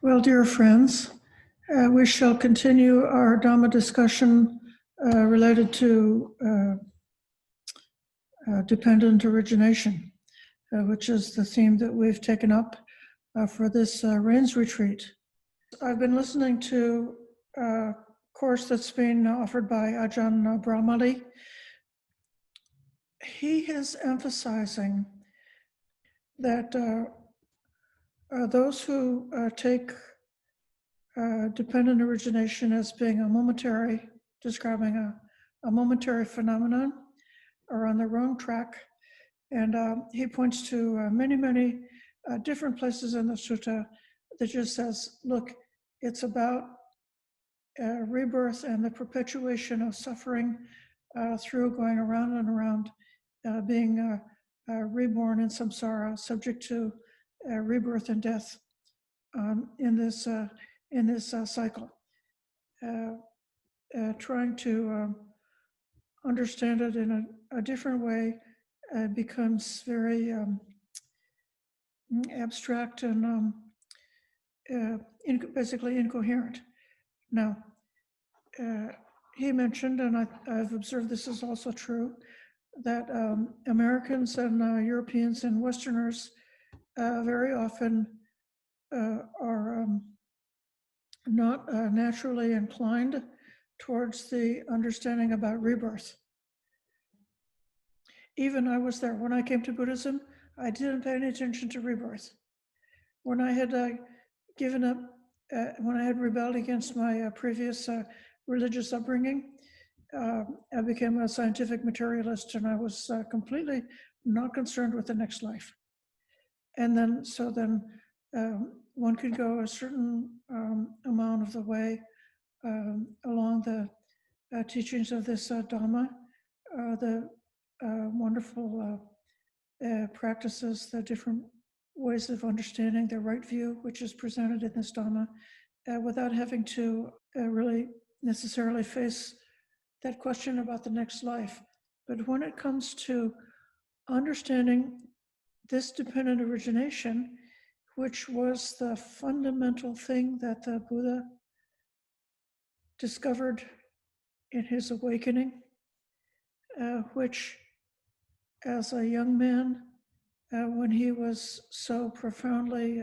Well, dear friends, we shall continue our Dhamma discussion related to dependent origination, which is the theme that we've taken up for this Rains Retreat. I've been listening to a course that's been offered by Ajahn Brahmali. He is emphasizing that those who take dependent origination as being a momentary, describing a momentary phenomenon, are on the wrong track. And he points to many different places in the sutta that just says, look, it's about rebirth and the perpetuation of suffering through going around and around, being reborn in samsara, subject to rebirth and death in this cycle. Trying to understand it in a different way becomes very abstract and basically incoherent. Now, he mentioned, and I've observed this is also true, that Americans and Europeans and Westerners very often are not naturally inclined towards the understanding about rebirth. Even I was there. When I came to Buddhism, I didn't pay any attention to rebirth. When I had given up, when I had rebelled against my previous religious upbringing, I became a scientific materialist, and I was completely not concerned with the next life. And then, one could go a certain amount of the way along the teachings of this Dhamma, the wonderful practices, the different ways of understanding the right view, which is presented in this Dhamma, without having to really necessarily face that question about the next life. But when it comes to understanding this dependent origination, which was the fundamental thing that the Buddha discovered in his awakening, which as a young man, when he was so profoundly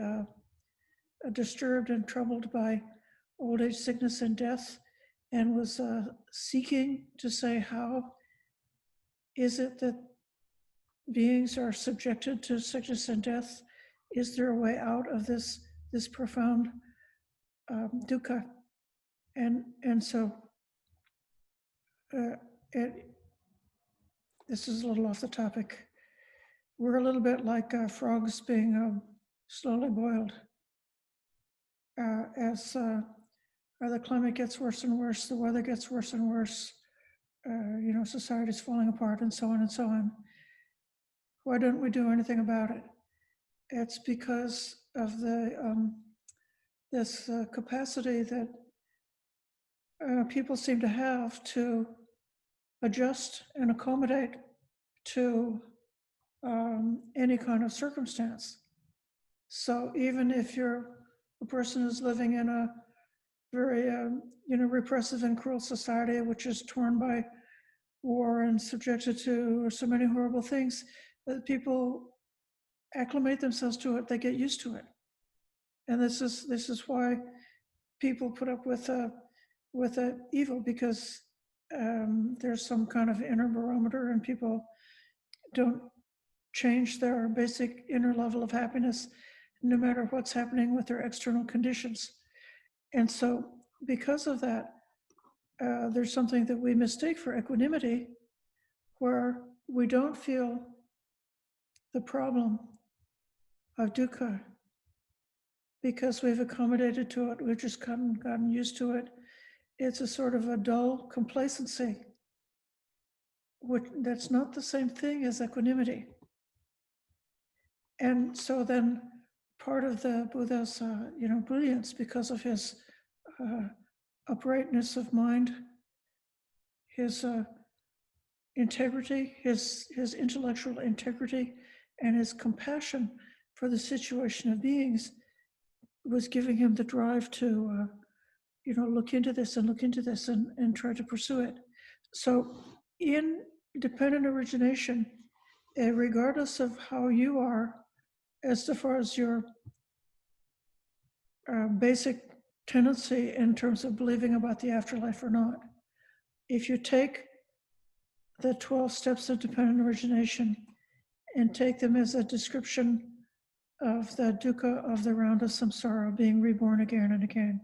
disturbed and troubled by old age, sickness, and death, and was seeking to say, how is it that beings are subjected to sickness and death? Is there a way out of this profound dukkha? And so this is a little off the topic. We're a little bit like frogs being slowly boiled. As the climate gets worse and worse, the weather gets worse and worse, society's falling apart, and so on and so on. Why don't we do anything about it? It's because of this capacity that people seem to have to adjust and accommodate to any kind of circumstance. So even if a person is living in a very repressive and cruel society, which is torn by war and subjected to so many horrible things, that people acclimate themselves to it, they get used to it. And this is why people put up with evil, because there's some kind of inner barometer, and people don't change their basic inner level of happiness no matter what's happening with their external conditions. And so because of that, there's something that we mistake for equanimity, where we don't feel the problem of dukkha because we've accommodated to it, we've just gotten used to it. It's a sort of a dull complacency, that's not the same thing as equanimity. And so then part of the Buddha's brilliance, because of his uprightness of mind, his integrity, his intellectual integrity, and his compassion for the situation of beings, was giving him the drive to, look into this and try to pursue it. So in dependent origination, regardless of how you are, as far as your basic tendency in terms of believing about the afterlife or not, if you take the 12 steps of dependent origination and take them as a description of the dukkha of the round of samsara, being reborn again and again,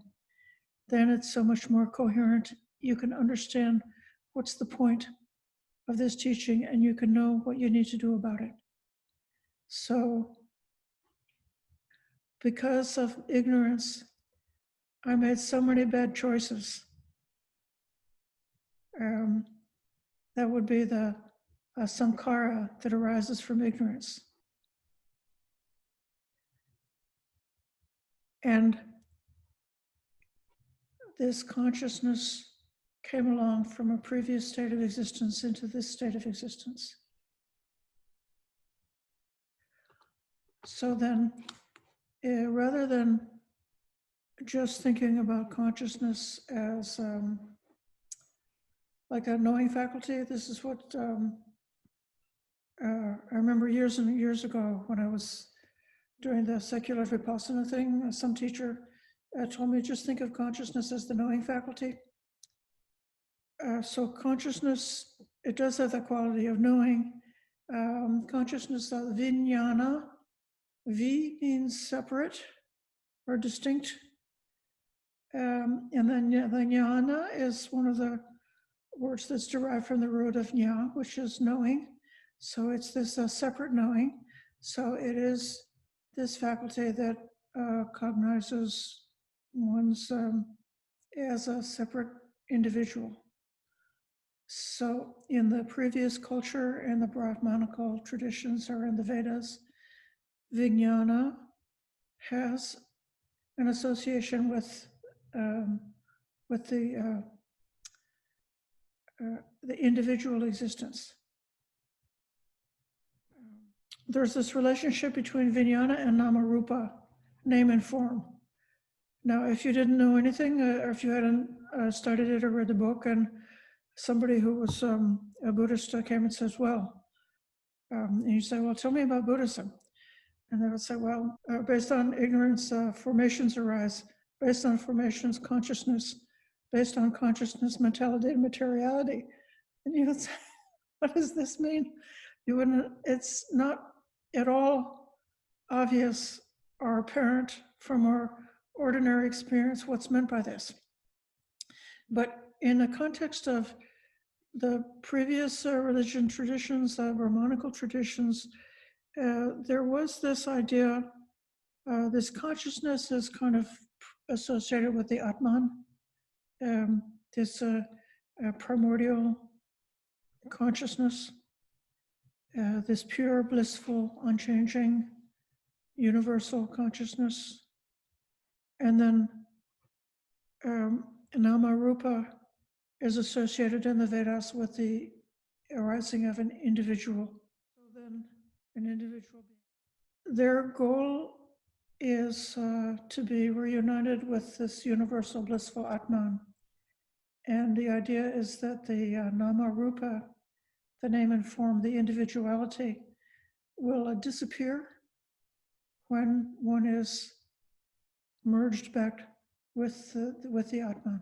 then it's so much more coherent. You can understand what's the point of this teaching, and you can know what you need to do about it. So, because of ignorance, I made so many bad choices. That would be the samkara that arises from ignorance. And this consciousness came along from a previous state of existence into this state of existence. So then, rather than just thinking about consciousness as like a knowing faculty, this is what I remember years and years ago when I was doing the secular vipassana thing, some teacher told me, just think of consciousness as the knowing faculty. So consciousness, it does have the quality of knowing. Consciousness, viññāṇa, vi means separate or distinct. And then the jnana is one of the words that's derived from the root of jñā, which is knowing. So it's this separate knowing. So it is this faculty that cognizes one's as a separate individual. So in the previous culture, in the Brahmanical traditions or in the Vedas, viññāṇa has an association with the individual existence. There's this relationship between viññāṇa and namarupa, name and form. Now, if you didn't know anything, or if you hadn't studied it or read the book, and somebody who was a Buddhist came and says, well, and you say, well, tell me about Buddhism. And they would say, well, based on ignorance, formations arise. Based on formations, consciousness. Based on consciousness, mentality and materiality. And you would say, what does this mean? You wouldn't, it's not at all obvious or apparent from our ordinary experience what's meant by this. But in the context of the previous religion traditions, the Brahmanical traditions, there was this idea, this consciousness is kind of associated with the Atman, this primordial consciousness, this pure, blissful, unchanging, universal consciousness. And then Namarupa is associated in the Vedas with the arising of an individual. So then an individual being. Their goal is to be reunited with this universal blissful Atman. And the idea is that the Namarupa, the name and form, the individuality, will disappear when one is merged back with the Atman.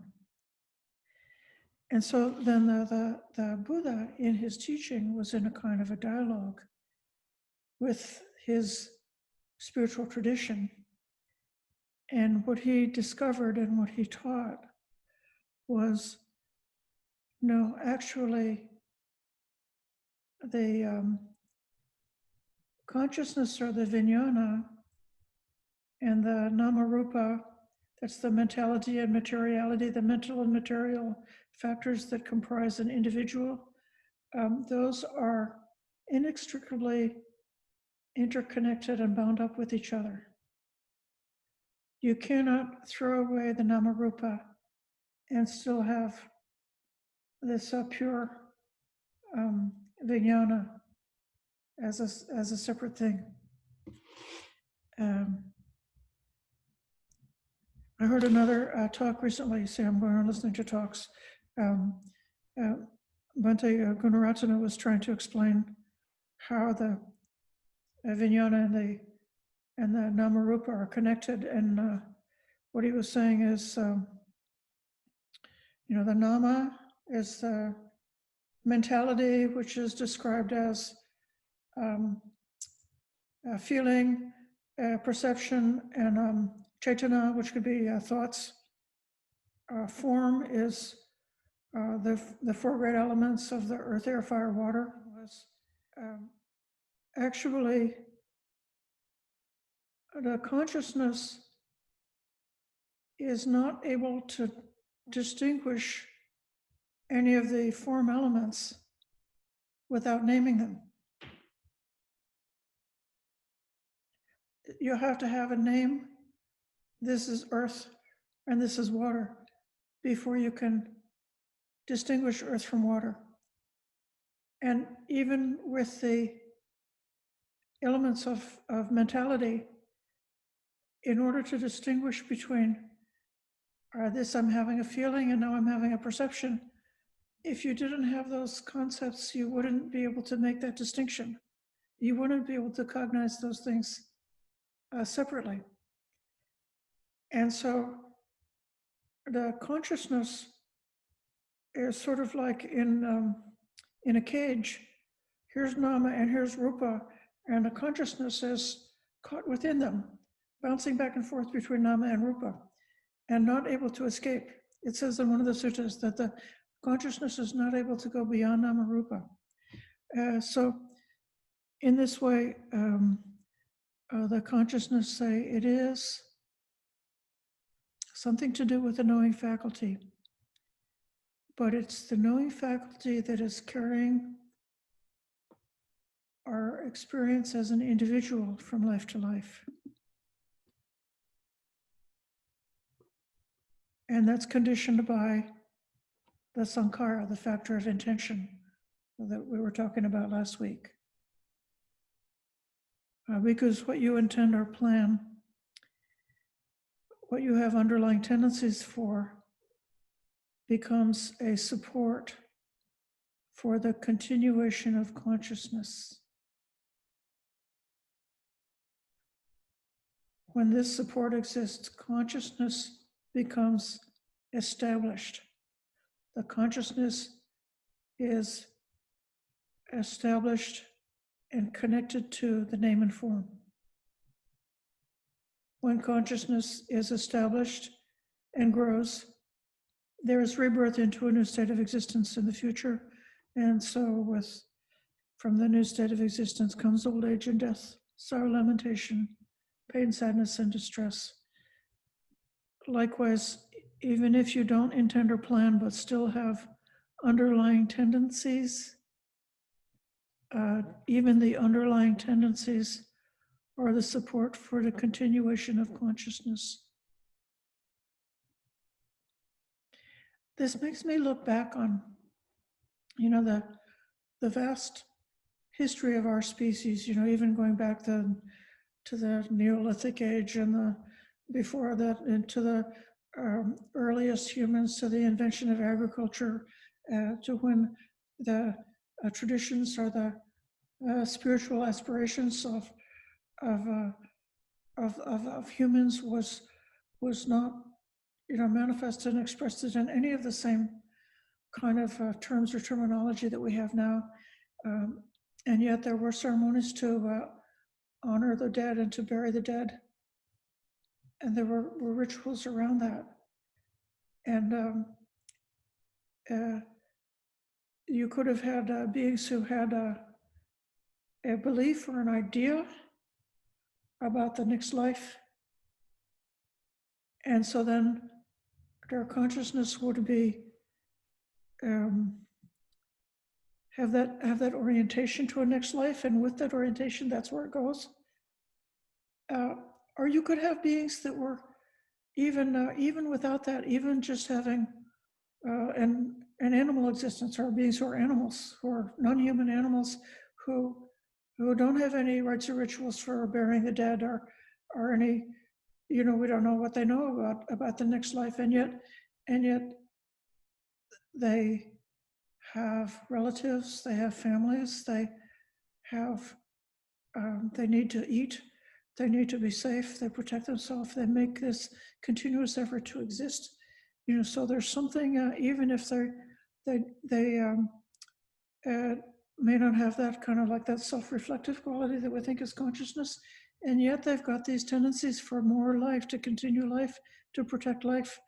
And so then the Buddha in his teaching was in a kind of a dialogue with his spiritual tradition. And what he discovered and what he taught was, no, actually, the consciousness or the viññāṇa and the namarupa, that's the mentality and materiality, the mental and material factors that comprise an individual, those are inextricably interconnected and bound up with each other. You cannot throw away the namarupa and still have this pure viññāṇa as a separate thing. I heard another talk recently. See, I'm going on listening to talks. Bhante Gunaratana was trying to explain how the viññāṇa and the Namarupa are connected. And what he was saying is, the Nama is the mentality, which is described as feeling, perception, and chaitana, which could be thoughts. Form is the four great elements of the earth, air, fire, water. Was actually the consciousness is not able to distinguish any of the form elements without naming them. You have to have a name. This is earth and this is water before you can distinguish earth from water. And even with the elements of mentality, in order to distinguish between this, I'm having a feeling and now I'm having a perception. If you didn't have those concepts, you wouldn't be able to make that distinction. You wouldn't be able to cognize those things separately. And so the consciousness is sort of like in a cage. Here's Nama and here's Rupa, and the consciousness is caught within them, bouncing back and forth between Nama and Rupa, and not able to escape. It says in one of the suttas that the consciousness is not able to go beyond Nama Rupa. So in this way, the consciousness say it is something to do with the knowing faculty, but it's the knowing faculty that is carrying our experience as an individual from life to life. And that's conditioned by the sankhara, the factor of intention that we were talking about last week. Because what you intend or plan, what you have underlying tendencies for, becomes a support for the continuation of consciousness. When this support exists, consciousness becomes established. The consciousness is established and connected to the name and form. When consciousness is established and grows, there is rebirth into a new state of existence in the future. And so from the new state of existence comes old age and death, sorrow, lamentation, pain, sadness, and distress. Likewise, even if you don't intend or plan, but still have underlying tendencies, even the underlying tendencies are the support for the continuation of consciousness. This makes me look back on, the vast history of our species, even going back to the Neolithic age and before that into the earliest humans, to the invention of agriculture, to when the traditions or the spiritual aspirations of humans was not manifested and expressed in any of the same kind of terms or terminology that we have now, and yet there were ceremonies to honor the dead and to bury the dead, and there were rituals around that. And you could have had beings who had a belief or an idea about the next life, and so then their consciousness would be have that orientation to a next life, and with that orientation, that's where it goes. Or you could have beings that were even without that, even just having an animal existence, or beings who are animals, who are non-human animals, who don't have any rites or rituals for burying the dead, or any we don't know what they know about the next life, and yet they have relatives, they have families, they have, they need to eat, they need to be safe, they protect themselves, they make this continuous effort to exist. So there's something, even if they may not have that kind of like that self-reflective quality that we think is consciousness, and yet they've got these tendencies for more life, to continue life, to protect life.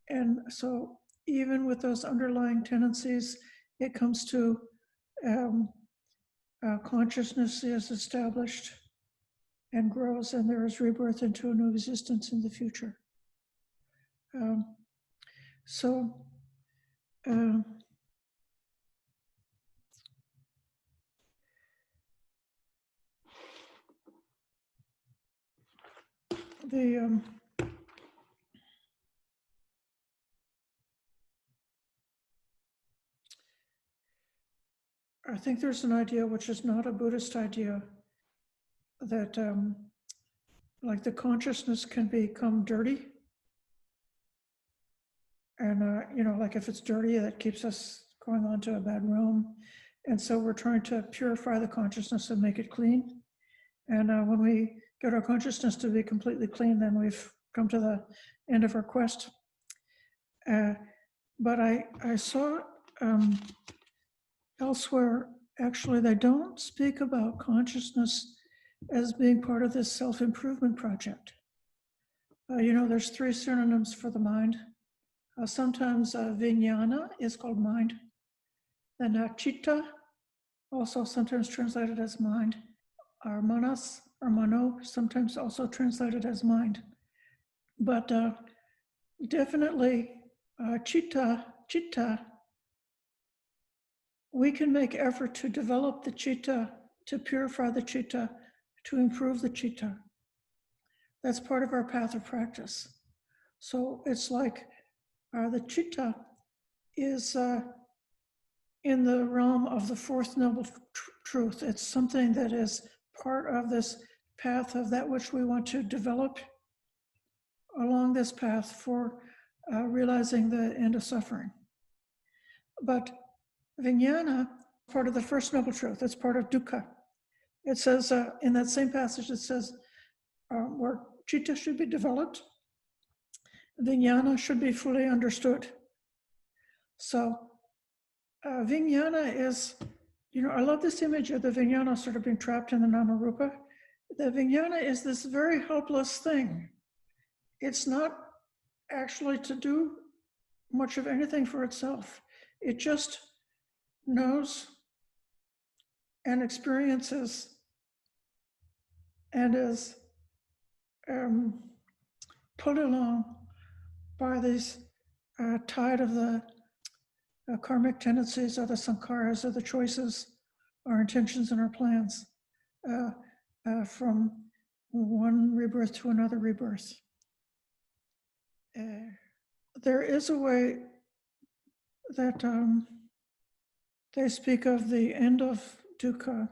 And so even with those underlying tendencies, it comes to consciousness is established and grows, and there is rebirth into a new existence in the future. So I think there's an idea, which is not a Buddhist idea, that like the consciousness can become dirty. And, like if it's dirty, that keeps us going on to a bad realm. And so we're trying to purify the consciousness and make it clean. And when we get our consciousness to be completely clean, then we've come to the end of our quest. But I saw elsewhere, actually, they don't speak about consciousness as being part of this self-improvement project. There's 3 synonyms for the mind. Sometimes viññāṇa is called mind. Then citta, also sometimes translated as mind. Or manas or mano, sometimes also translated as mind. But definitely citta, we can make effort to develop the citta, to purify the citta, to improve the citta. That's part of our path of practice. So it's like the citta is in the realm of the 4th Noble Truth. It's something that is part of this path of that which we want to develop along this path for realizing the end of suffering. But viññāṇa, part of the 1st Noble Truth, it's part of dukkha. It says in that same passage, it says where citta should be developed, viññāṇa should be fully understood. So viññāṇa is, I love this image of the viññāṇa sort of being trapped in the namarupa. The viññāṇa is this very helpless thing. It's not actually to do much of anything for itself. It just knows and experiences and is pulled along by this tide of the karmic tendencies, or the sankharas, or the choices, our intentions and our plans, from one rebirth to another rebirth. There is a way that they speak of the end of dukkha.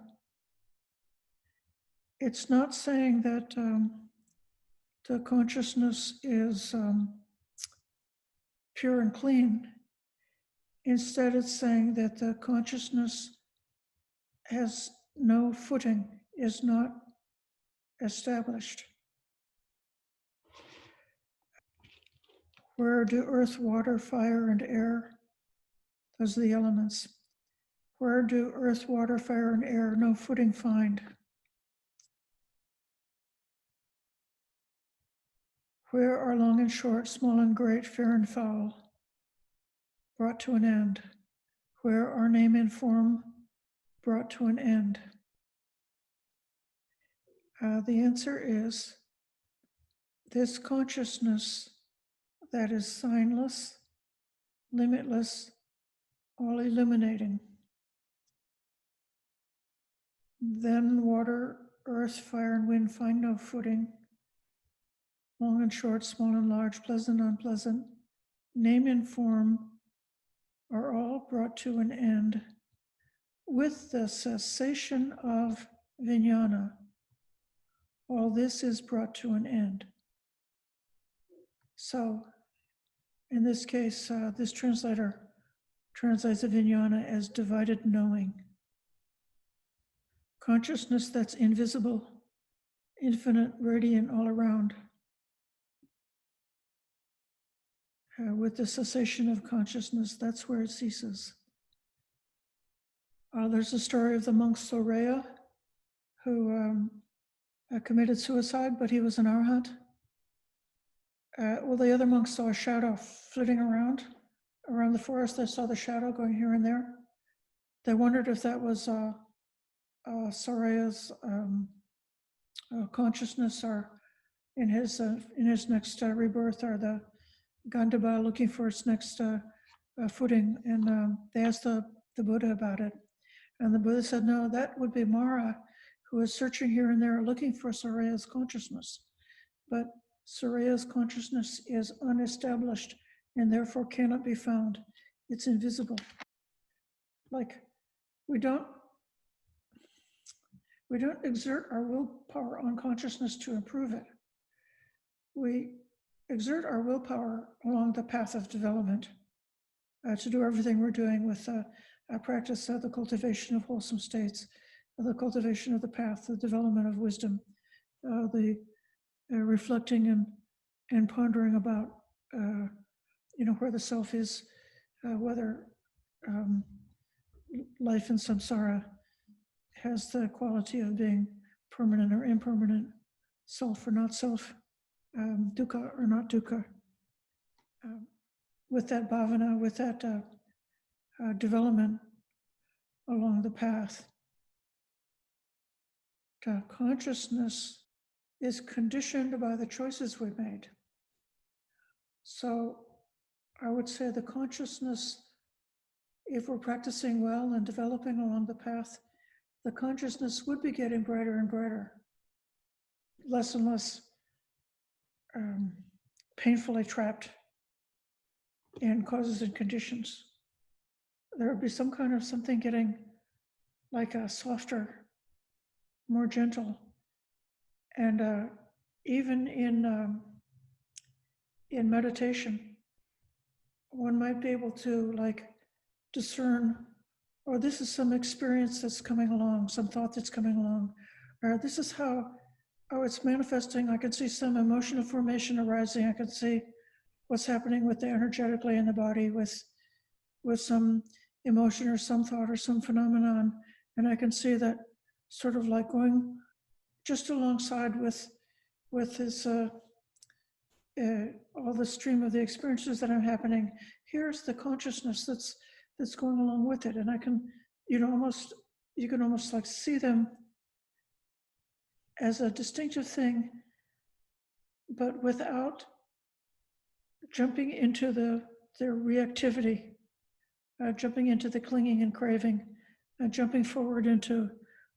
It's not saying that the consciousness is pure and clean. Instead, it's saying that the consciousness has no footing, is not established. Where do earth, water, fire, and air, those are the elements. Where do earth, water, fire, and air no footing find? Where are long and short, small and great, fair and foul, brought to an end? Where are name and form brought to an end? The answer is this consciousness that is signless, limitless, all illuminating. Then water, earth, fire, and wind find no footing. Long and short, small and large, pleasant, unpleasant, name and form are all brought to an end with the cessation of viññāṇa. All this is brought to an end. So in this case, this translator translates the viññāṇa as divided knowing. Consciousness that's invisible, infinite, radiant all around. With the cessation of consciousness, that's where it ceases. There's a story of the monk Soraya, who committed suicide, but he was an arhat. Well, the other monks saw a shadow flitting around the forest. They saw the shadow going here and there. They wondered if that was Soraya's consciousness, or in his next rebirth, or the Gandhaba looking for its next footing. And they asked the Buddha about it. And the Buddha said, no, that would be Mara, who is searching here and there looking for Soraya's consciousness. But Soraya's consciousness is unestablished and therefore cannot be found. It's invisible. Like, we don't exert our willpower on consciousness to improve it. We exert our willpower along the path of development to do everything we're doing with our practice of the cultivation of wholesome states, the cultivation of the path, the development of wisdom, the reflecting and pondering about, where the self is, whether life in samsara has the quality of being permanent or impermanent, self or not self, dukkha or not dukkha. With that bhavana, with that development along the path, consciousness is conditioned by the choices we've made. So I would say the consciousness, if we're practicing well and developing along the path, the consciousness would be getting brighter and brighter, less and less painfully trapped in causes and conditions. There would be some kind of something getting like a softer, more gentle. And even in meditation, one might be able to like discern, or this is some experience that's coming along, some thought that's coming along, or this is how it's manifesting. I can see some emotional formation arising. I can see what's happening with the energetically in the body with some emotion or some thought or some phenomenon. And I can see that sort of like going just alongside with this, all the stream of the experiences that are happening. Here's the consciousness that's going along with it. And I can, you can almost like see them as a distinctive thing, but without jumping into their reactivity, jumping into the clinging and craving, jumping forward into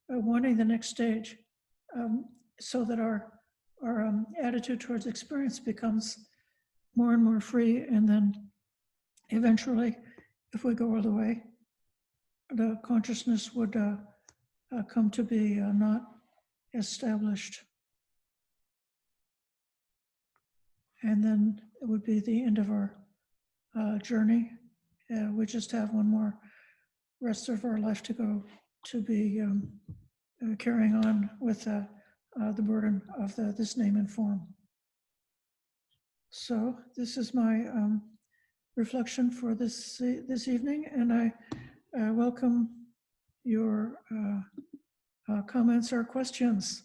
wanting the next stage, so that our attitude towards experience becomes more and more free. And then eventually, if we go all the way, the consciousness would come to be not established. And then it would be the end of our journey. We just have one more rest of our life to go to be carrying on with the burden of this name and form. So this is my reflection for this evening, and I welcome your comments or questions.